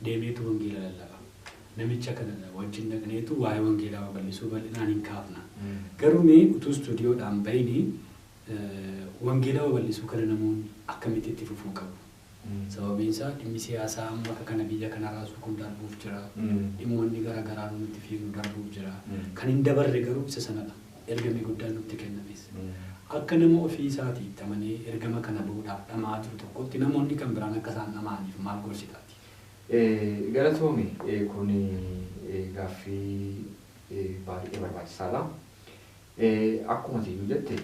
deemeetu wangeela lallaba. Namicha kana wajjin dhaqneetu waa'ee wangeelaa bal'isuu bal'inaan hin kaafna. Garuu mee utuu istuudiyoodhaan bahini wangeelaa bal'isuu kana namoonni akkamitti itti fufuu qabu? Sababiin isaa dhimmi siyaasaa amma akka kana biyya kana raasuu kun darbuuf jira. Dhimmoonni garaagaraa nutti fiiguu darbuuf jira. Kan hin dabarre garuu isa sanadha. Ergamni guddaan nutti kennames. Akka nama ofii isaatii tamanee ergama kana bahuudhaaf dhamaa jiru tokkotti namoonni kan biraan akka isaan dhamaaniif maal gorsitaati? Galatoomii kun gaaffii baay'ee barbaachisaadha. Akkuma isin jette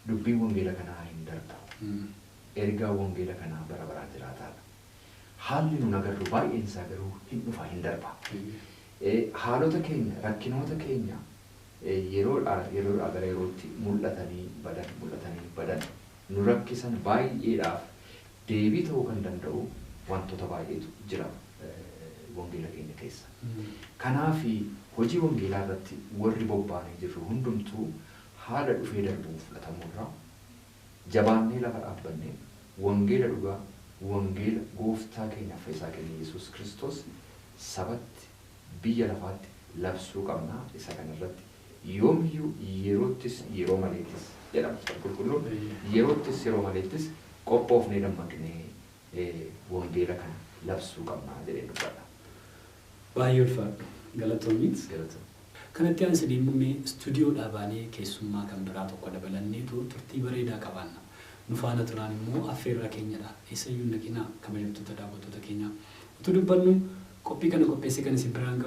dubbiin wangeela kanaa hin darbu. Ergaa wangeela kanaa bara baraan jiraataadha. Haalli nun agarru baay'een isaa garuu hin dhufa hin darba. Haalota keenya rakkinoota keenya yeroodhaa gara yerootti mul'atanii badan nu rakkisan baay'eedhaaf deebii ta'uu kan danda'u wantoota baay'eetu jira wangeela keenya keessa. Kanaaf hojii wangeelaa irratti warri bobba'anii jirru hundumtuu haala dhufee darbuu fudhatamurraa jabaannee lafa dhaabbannee wangeela dhugaa wangeela gooftaa keenya fayyisaa keenya Yesuus Kiristoos sabatti biyya lafaatti labsuu qabna. Isa kanarratti yoomiyyuu yeroottis yeroo maleettis jedhama qulqulluun yeroottis yeroo maleettis qophoofnee dammaqnee wangeela kana labsuu qabna jedhee dubbadha. Baay'ee ulfaadhu. Galatoonis. Kanatti aansi deemnee istuudiyoodhaa baanee keessummaa kan biraa tokko dabalanneetu turtii bareedaa qabaanna. Nu faana turaan immoo affeerraa keenyadha. Eessayyuu naqinaa kabajamtoota daawwattoota keenyaa. Utuu dubbannu qophii kana qopheessee kan isin biraan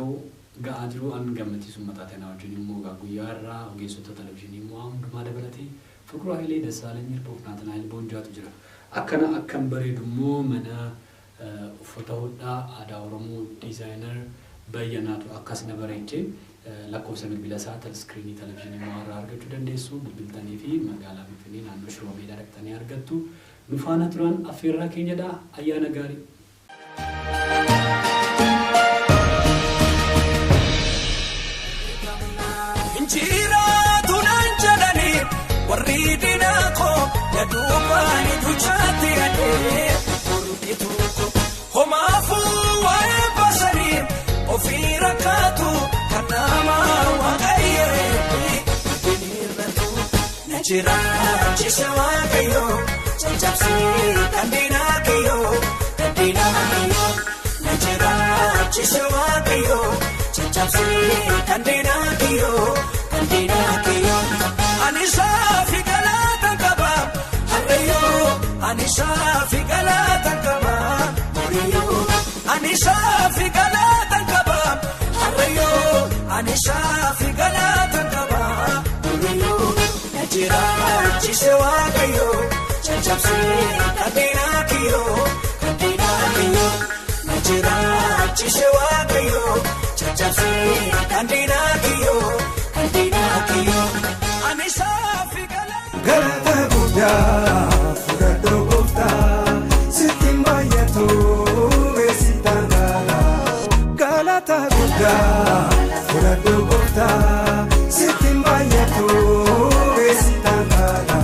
ga'aa jiru an gammachiisu mataa tanaa wajjin immoo guyyaa irraa ogeessota televizyiinii immoo hundumaa dabalatee Fiqiruu Hayilee Dassaalany Hirpoof Naatanaayil Boonjaatu jira. Akkan bareedu immoo mana uffata hodhaa aadaa Oromoo diizaayinar bayyanaatu akkas na bareechee lakkoofsa bilbila isaa iskiriinii televizyiinii immoo irraa argachuu dandeessu. Bilbiltanii fi magaalaa Finfinnee naannoo Shiroo Meedaa dhaqxanii argattu. Nu faana turaan affeerraa keenyadha. Ayyaana gaarii. Waridinako ya dubani tuchati ade urukituko homafu wae basari ofira katu kanama wagaye biniratu najira chishawa kayo chapsi kandina kayo najira chishawa kayo chapsi kandina kayo Anisha figalata kaba harreyo Anisha figalata kaba moriyo Anisha figalata kaba harreyo Anisha figalata kaba moriyo Najira chisewa kayo chapsi kadina kiyo Najira chisewa kayo chapsi kadina kiyo Galata Buddha, Furado Gofta, Sitimba Yato, Esitangala. Galata Buddha, Furado Gofta, Sitimba Yato, Esitangala.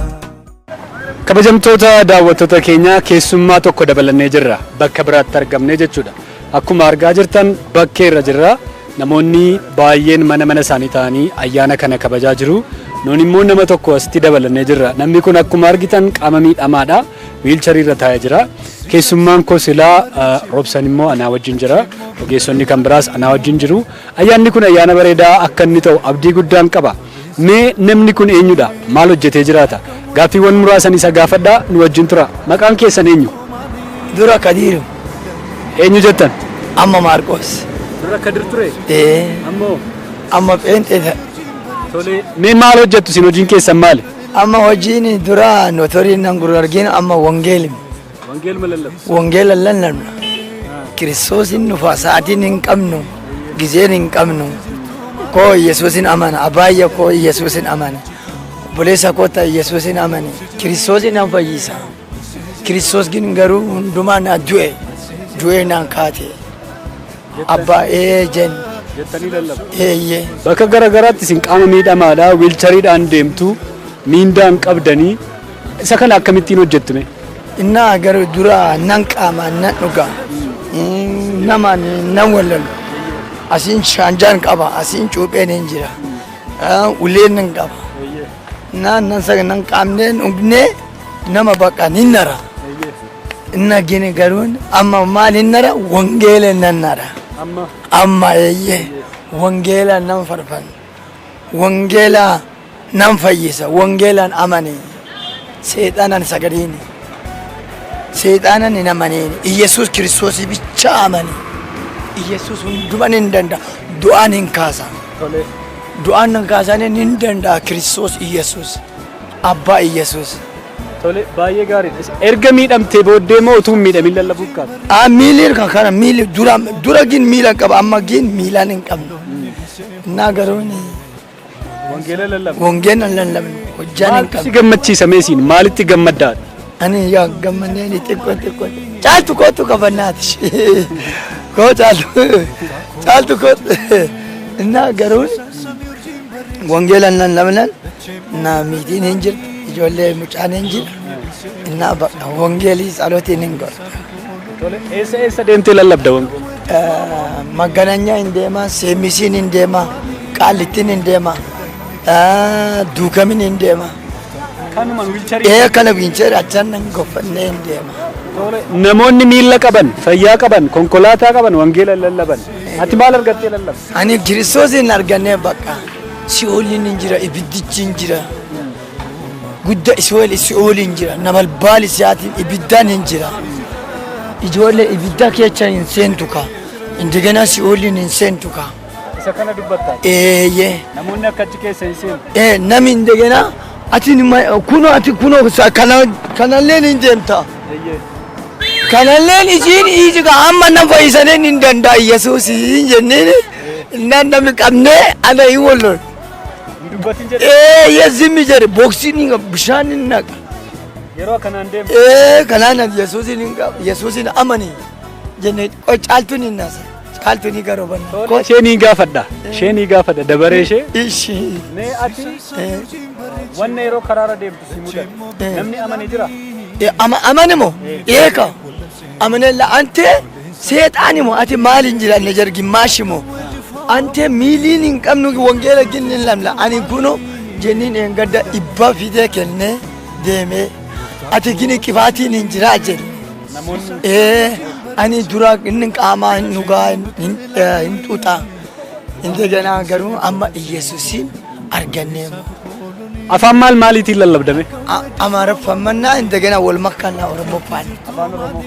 Kabajamtoota daawwattoota keenyaa keessummaa tokko dabalannee jirra. Bakka biraatti argamnee jechuudha. Akkuma argaa jirtan bakkeerra jirra. Namoonni baay'een mana isaanii ta'anii ayyaana kana kabajaa jiru. Nuun immoo nama tokko asitti dabalannee jirra. Namni kun akkuma argitan qaama miidhamaadha. Wiilcharii irra taa'ee jira. Keessummaan koo silaa Robsan immoo anaa wajjin jira. Ogeessonni kan biraas anaa wajjin jiru. Ayyaanni kun ayyaana bareedaa akka inni ta'u abdii guddaan qaba. Mee namni kun eenyudha? Maal hojjetee jiraata? Gaaffiiwwan muraasan isa gaafadhaa nu wajjin tura. Maqaan keessan eenyu? Dura Kadiiru. Eenyu jettan? Amma Maarqos. Dura Kadir ture? Ammoo? Amma Pheenxeeta. Tole. Mee maal hojjettu isin hojiin keessan maali? Amma hojiin dura notoriin nan gurra argina amma wangeelii. Wangeeluma lallabu. Wangeela lallabna. Kiristoosin nufa sa'aatiin hin qabnu, gizeen hin qabnu. Koo Yesuusin amana, abaayya koo Yesuusin amana. Obboleessa koo ta'e Yesuusin amane. Kiristoosin nan fayyisa. Kiristoos gin garuu hundumaa na du'e naan kaate. Abbaa jen. Jettanii lallabu. Eeyyee. Bakka garagaraatti isin qaama miidhamaadhaa wiilchariidhaan deemtu miindaan qabdanii isa kana akkamittiin hojjettume? Innaa garuu dura nan qaama nan dhuga. namaan nan wallalu. Asiin shaanjaan qaba, asiin cuupheen hin jira. Uleen nan qaba. Nan saga nan qaamneen ugnee nama bakka ni nara. Inna gini garuun amma maal hin nara wangeela nan nara. Amma eeyyee wangeela nan farfan. Wangeela nan fayyisa. Wangeelaan amane. Seexaanan sagadiini. Seexaanan hin amaneeni. Iyesuus Kiristoosii bicha amane. Iyesuus hundumaan hin danda'a. Du'aan hin kaasa. Du'aan hin kaasanii hin danda'a Kiristoos Iyesuus. Abbaa Iyesuus. Tole baay'ee gaariidha. Erga miidhamtee booddee moo utuu miidhamin lallabuu qabu? Miilli kana miilli dura gin miila qaba amma gin miilaan hin qabnu. Naa garuun Wangeela lallabuu. wangeela lallabnu hojjaan hin Maaltu si qabnu. gammachiisa meesiin? Maalitti gammaddaadha? Ani yaa gammanneen xiqqoo caaltu kootu qabannaati. Koo caaltu kootu. Naa garuun wangeela lallabnan naa miitiin hin jirtu. Ijoollee mucaan hin jiru. Innaa bakka wangeelii tsalotiin hin godhu. Tole eessa deemtee lallabda wangeela? Maggananyaa hin deemaa, seemisiin hin deemaa, qaallittiin hin deemaa, duukamin hin deemaa. Kanumaan wiilcharii. Kana wiincheeri achaan nan goffannee hin deemaa. Namoonni miila qaban, fayyaa qaban, konkolaataa qaban wangeela lallaban. Ati maal argattee lallabda? Ani Kiristoosin argannee bakka si'ooliin hin jira, ibiddichi hin jira. Gudda si'ooliin jira, namalbaal isaatiin ibiddaan hin jira. Ijoollee ibidda keessa hin seentu ka. Indegana si'ooliin hin seentu ka. Isa kana dubbattaa? Eeyyee. Namoonni akkachi keessa hin seenu. Nami indegana ati kunoo kanalleen hin deemta. Kanalleen isiin ijiga amma nan fayyisanii hin danda'a Yesuus hin jenneen nan namni qabnee ana hin wallol. Dubbatiin jedhe. Yesuusni jedhe boksiin bishaan hin naqa. Yeroo kanaan deemu. Kanaan Yesuusin amani jennee caaltuun hin naasa. Caaltuun hin garoobanna. Ishee ni gaafadha. Ishee ni gaafadha dabaree ishee. Ishii. Mee ati wanna yeroo karaara deemtu si mudate. Namni amani jira? Amani moo? Eeka. Amane ante seexaani moo ati maal hin jiranne jargimaashi moo? Ante miiliin hin qabnu wangeela ginnin lamla ani kuno jennin en gadda ibba fidee kennee deemee ati gini qibaatiin hin jiraa jedhe. Ani dura inni qaamaa hin dhugaa hin xuxa. Indegana garuu amma Iyesuusin argannee moo. Afaan maaliitiin lallabdame? Amaaraffamannaa indegana wal makkanaa Oromoffaan. Afaan Oromoo.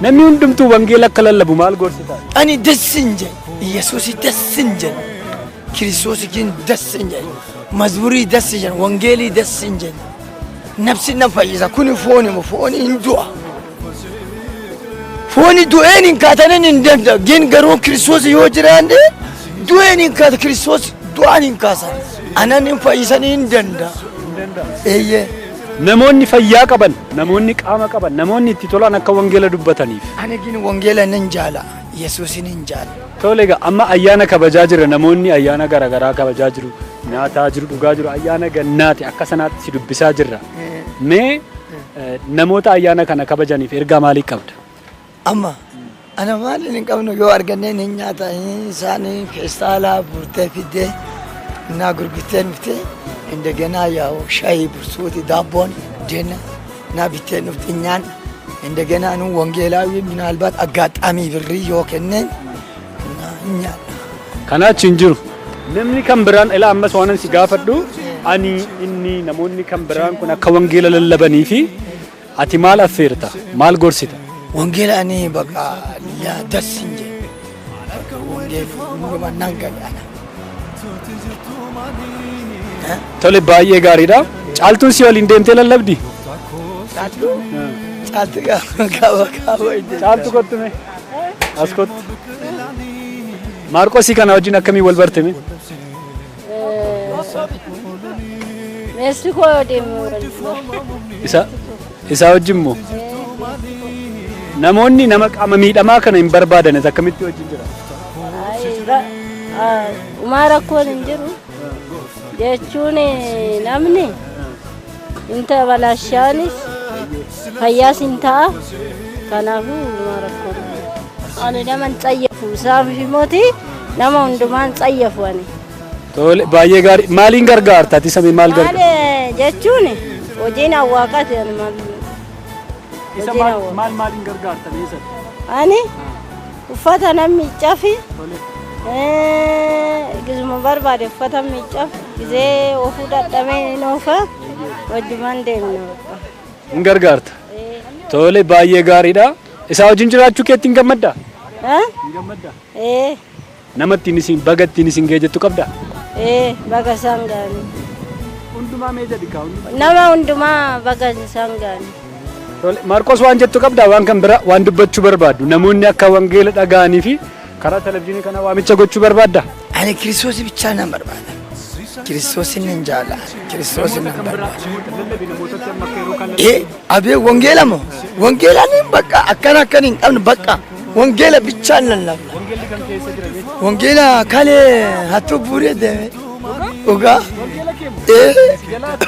Namni hundumtuu wangeela akka lallabu maal gorsitaa? Ani dessin jedhe. Yesuusi dessin jedhe. Kiristoos kin dessin jedhe. Mazmurii dessin jedhe. Wangeelii dessin jedhe. Nafsi na fayyisa. Kuni fooni moo fooni hin du'a. Fooni du'een hin kaatanin hin danda'a. Gin garuu Kiristoos yoo jiraanne du'een hin kaata Kiristoos du'aan hin kaasa. Anan hin fayyisanii hin danda'a. Eeyyee. Namoonni fayyaa qaban, namoonni qaama qaban, namoonni itti tolan akka wangeela dubbataniif. Ani gin wangeela nan jaala. Yesuusin hin jaala. Tole egaa amma ayyaana kabajaa jira namoonni ayyaana garaagaraa kabajaa jiru nyaataa jiru dhugaa jiru ayyaana gannaati akka sanaatti si dubbisaa jirra. Mee namoota ayyaana kana kabajaniif ergaa maalii qabda? Amma ana maaliin hin qabnu yoo arganneen hin nyaata isaan feestaalaa burtee fiddee naa gurguttee nuftee indegana yaa'u shaayii bursuuti daabboon deena naa bittee nufti nyaan indegana nu wangeelaawi minaalbaat aggaxaamii birrii yoo kenneen nyaadha. Kanaachi hin jiru. Namni kan biraan ilaa ammas waan si gaafadhu ani inni namoonni kan biraan kun akka wangeela lallabanii fi ati maal affeerta maal gorsita? Wangeela ani bakka yaa dassin jedhe. Wangeela nan gadhaadha. Tole baay'ee gaariidha. Caaltuun si waliin deemtee lallabdi? Caaltu kaaba. Caaltu kottume? As kottu. Maarqosii kana wajjin akkamii wal bartame? Meessikoo deemu. Isa wajjin moo? Namoonni nama qaama miidhamaa kana hin barbaadan akkamitti wajjin jira? Umaa rakkoon hin jiru jechuun namni inta balashaanis fayyaas hin ta'a kanaafuu umaa rakkoon. Ani naman tsayyafu. Sabi moti nama hundumaan tsayyafu ani. Tole baay'ee gaarii. Maaliin gargaarta? Ati samii maal gargaarta? Maali jechuun hojiin hawwaaqati ani maal. Isa maaliin gargaarta meeshaa? Ani uffata nan miiccafi. Gizuma barbaade uffata miiccafi. Gizee ofuu dadhabee ni oofa. Wajjumaan deemna bakka. Hin gargaarta? Tole baay'ee gaariidha. Isaa wajjin jiraachuu keetti hin gammaddaa? Hin gammaddaa? Namatti isin baga ittiin isin ga'e jettu qabdaa? Baga isaan ga'anii. Hundumaa mee jedhi kaa? Nama hundumaa baga isaan ga'anii. Tole Maarqos waan jettu qabdaa waan kan bira waan dubbachuu barbaaddu namoonni akka wangeela dhaga'anii fi karaa televizyiinii kana waamicha gochuu barbaadda? Ani Kiristoos bichaa nan barbaada. Kiristoosin nan jaala. Kiristoosin nan barbaada. Abee wangeela moo? Wangeelaan bakka akkana hin qabne bakka wangeela bichaan lallabna. Wangeela kalee hattuu buuree deeme. Dhugaa.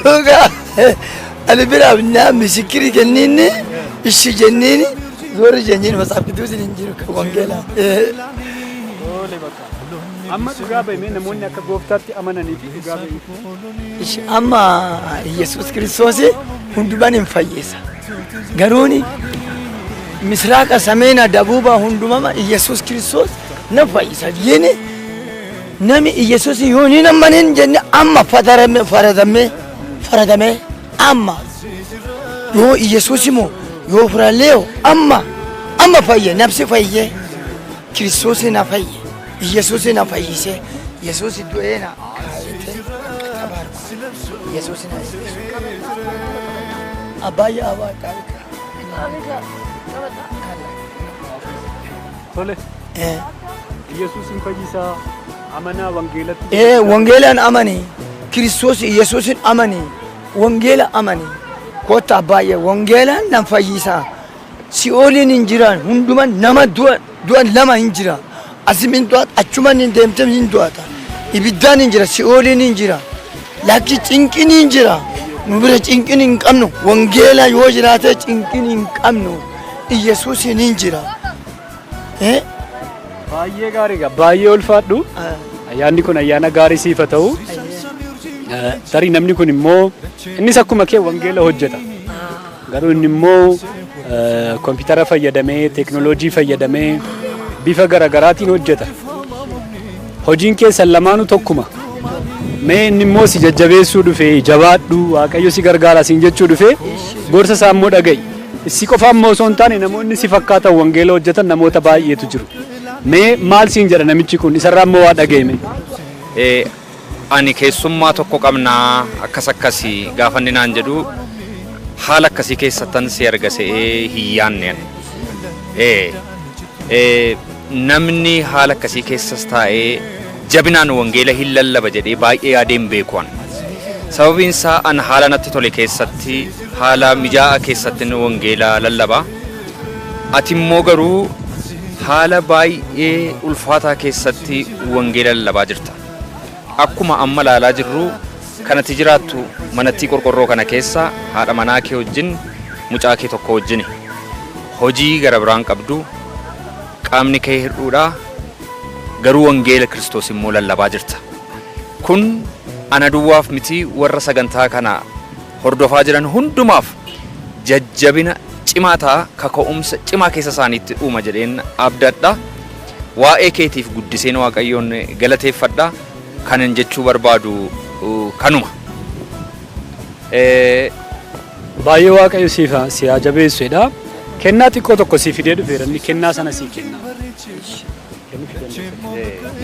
Dhugaa. Ani biraaf naa misikiri kenniini ishi jenniini zoori jenniini masaaf qixuusin hin jiru kan wangeelaa. Amma dhugaa bahee namoonni akka gooftaatti amananii fi dhugaa bahee. Amma Yesuus Kiristoos hundumaan hin fayyisa. Garuuni misraaqa sameena dabuuba hundumama Yesuus Kiristoos na fayyisa. Yini nami Yesuus yooni namanin jenne amma faradame amma yoo Yesuus moo yoo furaleeo amma fayye nafsi fayye Kiristoos na fayye. Yesuus na fayyise. Yesuus du'eena. Yesuus na Abaya abaka. Tole. Yesuusin fayyisaa amanaa wangeelatti. Wangeelaan amani. Kiristoos Yesuusin amani. Wangeela amani. Koota abaya wangeelaan nan fayyisaa. Si'ooliin hin jiraan hundumaan nama du'an lama hin jira. Asimin du'aat achumaan hin deemte hin du'aata. Ibiddaan hin jira si'ooliin hin jira. Lakki cinqiin hin jira. Nu bira cinqiin hin qabnu. Wangeela yoo jiraate cinqiin hin qabnu. Yesuusin hin jira. Baay'ee gaariidha. Baay'ee ulfaadhu. Ayyaanni kun ayyaana gaarii siif haa ta'u. Tarii namni kun immoo innis akkuma kee wangeela hojjeta. Garuu inni immoo kompiitara fayyadamee teekinooloojii fayyadamee bifa garaagaraatiin hojjeta. Hojiin keessan lamaanuu tokkuma. Mee inni immoo si jajjabeessuu dhufee jabaadhu Waaqayyo si gargaara siin jechuu dhufee gorsa isaa immoo dhaga'i. Issi qofaan immoo osoo hin taane namoonni si fakkaatan wangeela hojjetan namoota baay'eetu jiru. Mee maal siin jedha namichi kun isarraa immoo waa dhaga'ime? Ani keessummaa tokko qabnaa akkasii gaafanni naan jedhu haala akkasii keessattan si argasee hin yaanneen. Namni haala akkasii keessas taa'ee jabinaan wangeela hin lallaba jedhee baay'ee yaadeen beekuan. Sababiin isaa an haala natti tole keessatti haala mijaa'aa keessatti wangeela lallaba. Ati immoo garuu haala baay'ee ulfaataa keessatti wangeela lallabaa jirta. Akkuma amma laalaa jirru kanatti jiraattu manatti qorqorroo kana keessa haadha manaa kee wajjin mucaa kee tokko wajjin hojii gara biraan qabdu qaamni kee hir'uudha garuu wangeela Kiristoos immoo lallabaa jirta. Kun ana duwwaaf miti warra sagantaa kana hordofaa jiran hundumaaf jajjabina cimaa ta'a kaka'umsa cimaa keessa isaaniitti uuma jedheen abdadha. Waa'ee keetiif guddiseen Waaqayyoon galateeffadha. Kanan jechuu barbaadu kanuma. Baay'ee Waaqayyo si haa jabeessuudha. Kennaa xiqqoo tokko si fidee dhufeera inni kennaa sana si kenna.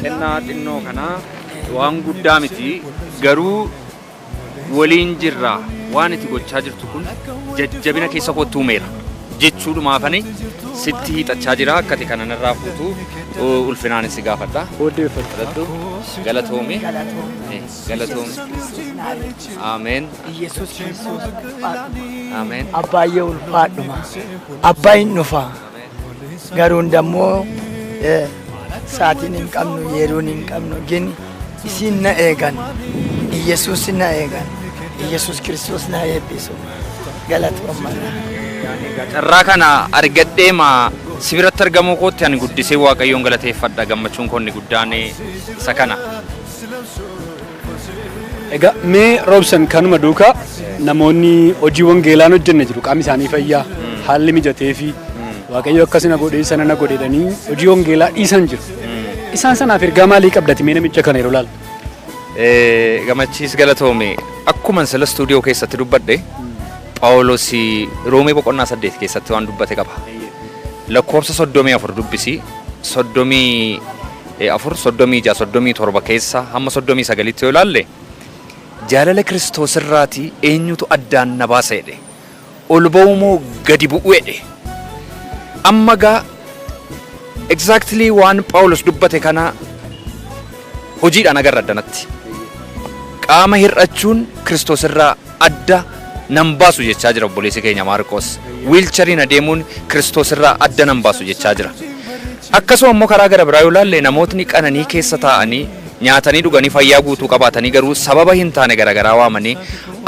Kennaa xinnoo kana waan guddaa miti garuu waliin jirra waan itti gochaa jirtu kun jajjabina keessa kottuu meera jechuudhumaafani sitti hiixachaa jira akkati kanan irraa fuutu ulfinaan si gaafadha. Odeeffadhu. Galatoome. Ameen. Yesuus Kiristoos. Ameen. Abbaayee ulfaadhuma. Abbaayeen dhufa. Garuu dammoo sa'aatiin hin qabnu yeroon hin qabnu gin isin na eegan. Yesuus na eegan. Yesuus Kiristoos na eebbisu. Galatoomana. Carraa kana argadheema Sibiratti argamuu kootti ani guddisee Waaqayyoon galateeffadha. Gammachuun koo inni guddaan isa kana. Egaa mee Roobsan kanuma duukaa namoonni hojii wangeelaan hojjenne jiru qaamni isaanii fayyaa haalli mijatee fi Waaqayyo akkasina godhee sana na godhedhanii hojii wangeelaa dhiisan jiru. Isaan sanaaf ergaa maalii qabdati mee namicha kana yeroo laalu? Gammachiis galatoome akkuma sila stuudiyoo keessatti dubbadhe Phaawulos Roomee boqonnaa 8 keessatti waan dubbate qaba. Lakkoofsa 34 dubbisi 34 36 37 keessa hamma 39tti yoo ilaalle jaalala Kiristoos irraati eenyutu addaan na baasa jedhe ol ba'uu moo gadi bu'uu jedhe amma gaa exactly waan Phaawulos dubbate kana hojiidhaan agarra addanatti qaama hir'achuun Kiristoos irraa adda nan baasu jechaa jira obboleessi keenya Maarqos wiilchariin adeemuun Kiristoos irraa adda nan baasu jechaa jira akkasuma immoo karaa gara biraa yoo ilaalle namootni qananii keessa taa'anii nyaatanii dhuganii fayyaa guutuu qabaatanii garuu sababa hin taane garagaraa waamanii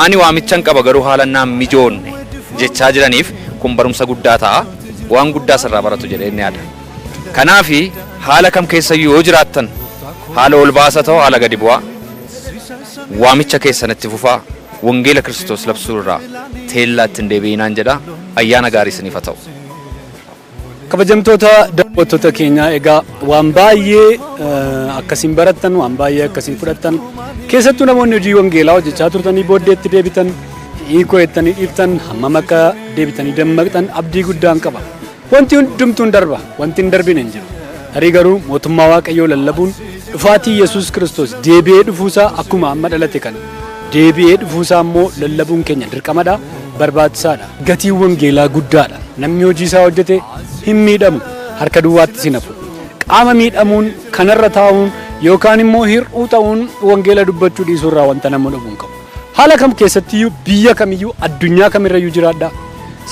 ani waamichan qaba garuu haala naan mijoonne jechaa jiraniif kun barumsa guddaa ta'a waan guddaa sirraa baratu jedhee inni yaada. Kanaaf haala kam keessa yoo jiraattan haala ol baasa ta'u haala gadi bu'aa waamicha keessanitti fufaa wangeela Kiristoos labsuu irraa teellaatti hin deebi'inaan jedha ayyaana gaarii isiniif haa ta'u. Kabajamtoota daawwattoota keenyaa egaa waan baay'ee akkasiin barattan waan baay'ee akkasiin fudhattan keessattuu namoonni hojii wangeelaa hojjechaa turtanii booddeetti deebitan hiikoo jettanii dhiiftan hammam akka deebitanii dammaqxan abdii guddaan qaba. Wanti hundumtuun darba wanti hin darbine hin jiru. Tarii garuu mootummaa Waaqayyoo lallabuun dhufaatii Yesuus Kiristoos deebi'ee dhufuusaa akkuma amma dhalate kana deebi'ee dhufuusaa immoo lallabuun keenya dirqamadha barbaachisaadha. Gatiin wangeelaa guddaadha. Namni hojii isaa hojjete hin miidhamu harka duwwaatti si nafu. Qaama miidhamuun kanarra taa'uun yookaan immoo hir'uu ta'uun wangeela dubbachuu dhiisuurraa wanta nama dhabuun qabu. Haala kam keessattiyyuu biyya kamiyyuu addunyaa kamirrayyuu jiraadha.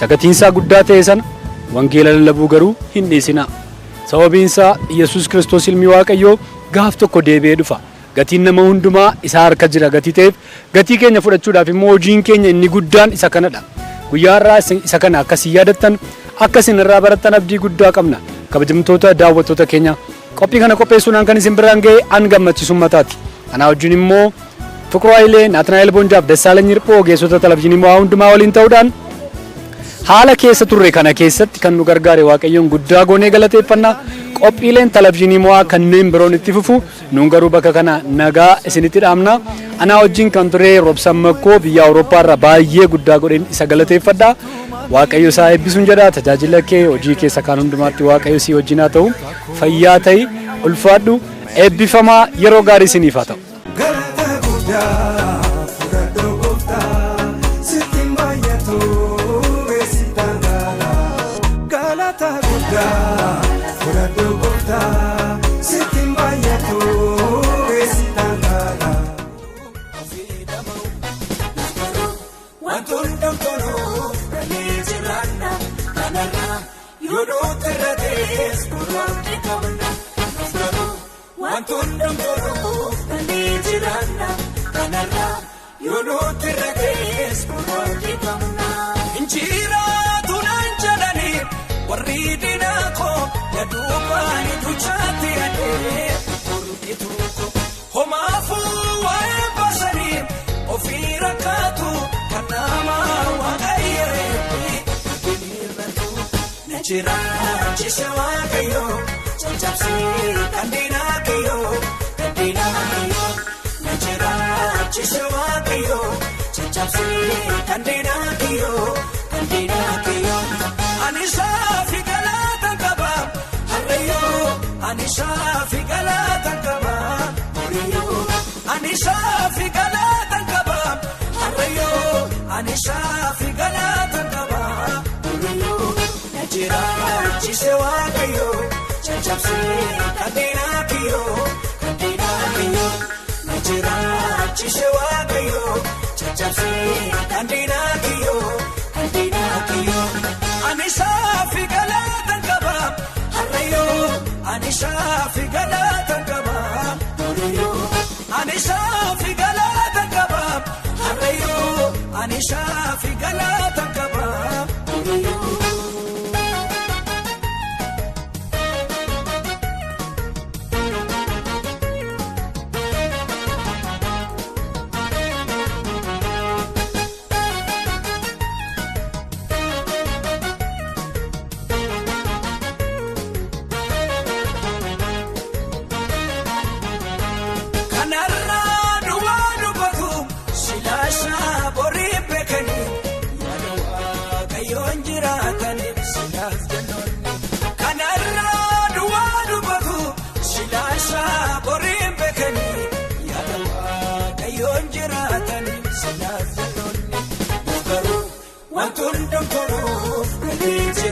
Sagatiinsaa guddaa ta'e sana wangeela lallabuu garuu hin dhiisinaa. Sababiinsaa Yesuus Kiristoos ilmi Waaqayyoo gaaf tokko deebi'ee dhufa. Gatiin nama hundumaa isaa harka jira gatii ta'eef gatii keenya fudhachuudhaaf immoo hojiin keenya inni guddaan isa kanadha. Guyyaa irraa isa kana akkasii yaadattan akkasin irraa barattan abdii guddaa qabna. Kabajamtoota daawwattoota keenya qophii kana qopheessuudhaan kan isin biraan ga'e an gammachiisuun mataati. Anaa wajjin immoo Fiqiruu Hayilee, Naatnaa'el Boonjaaf, Dassaalany Hirphoo ogeessota televizyiinii mo'aa hundumaa waliin ta'uudhaan haala keessa turre kana keessatti kan nu gargaare Waaqayyoon guddaa goonee galateeffannaa. Qophiileen televizyiinii mo'aa kanneen biroon itti fufu nuun garuu bakka kana nagaa isinitti dhaamna. Anaa wajjin kan ture Roobsan Makkoo biyya Awurooppaa irraa baay'ee guddaa godheen isa galateeffadha. Waaqayyo isaa eebbisuun jedha tajaajila kee hojii keessa kaan hundumaatti Waaqayyo si wajjin haa ta'u fayyaa ta'i ulfaadhu eebbifamaa yeroo gaarii isiniif haa ta'u. Jiraachise Waaqayyoo caccabsee kandeenaa kiyyoo na jiraachise Waaqayyoo caccabsee kandeenaa kiyyoo ani saafi galaata qaba harreeyoo ani saafi galaata qaba horiyyoo ani saafi galaata qaba harreeyoo ani saafi galaata qaba horiyyoo. Jiraachise Waaqayyoo caccabsee kandeenaa kiyyoo na jiraachise Waaqayyoo caccabsee kandeenaa kiyyoo ani saafi galaata qaba harreeyoo ani saafi galaata qaba horiyyoo ani saafi galaata qaba harreeyoo ani saafi galaata qaba horiyyoo.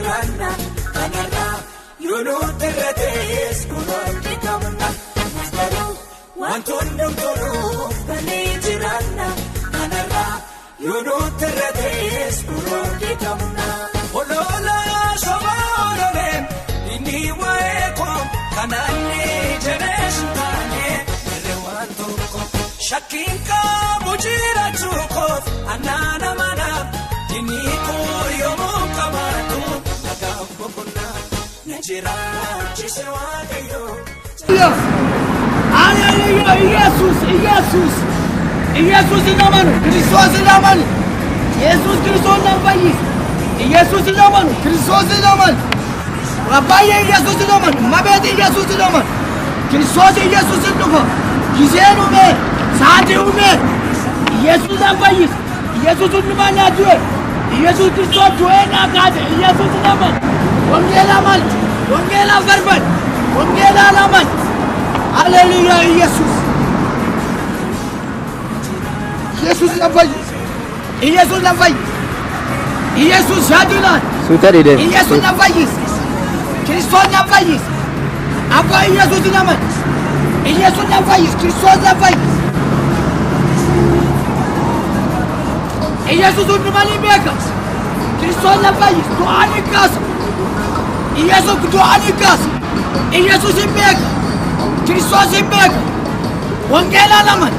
jiraanna kanarraa yoo nuti irra ta'es kun argi qabna garuu wantoonni toluuf kanneen jiraanna kanarraa yoo nuti irra ta'es kun argi qabna olola sobaa ololeen inni waa'ee koo kanaanni jeneessu taanee irree waan tokko shakkiin qabu jiraachuu koof annaana manaaf dinii koo yommuu qabaatu nagaaf boqonnaa na jiraachise waaqayyoo. Aleluya, Yesus inamanu, Kristos inamanu, Yesus Kristos nambayis, Yesus inamanu, Kristos inamanu, Rabbaye Yesus inamanu, Mabedi Yesus inamanu, Kristos Yesus indufa, Gizenu me, Saati ume, Yesus nambayis, Yesus inumana duwe, Yesus Kristos duwe nakade, Yesus inamanu, Wongela mal, Wongela verban, Wongela laman. Aleluya, Yesus. Yesus nampai. Yesus nampai. Yesus jadilan. Sudah deh. Yesus nampai. Kristus nampai. Apa Yesus nampai? Yesus nampai. Kristus nampai. Yesus untuk mali mereka. Kristus nampai. Doa nikas. Yesus doa nikas. Yesus mereka. Kristus mereka. Wangela naman.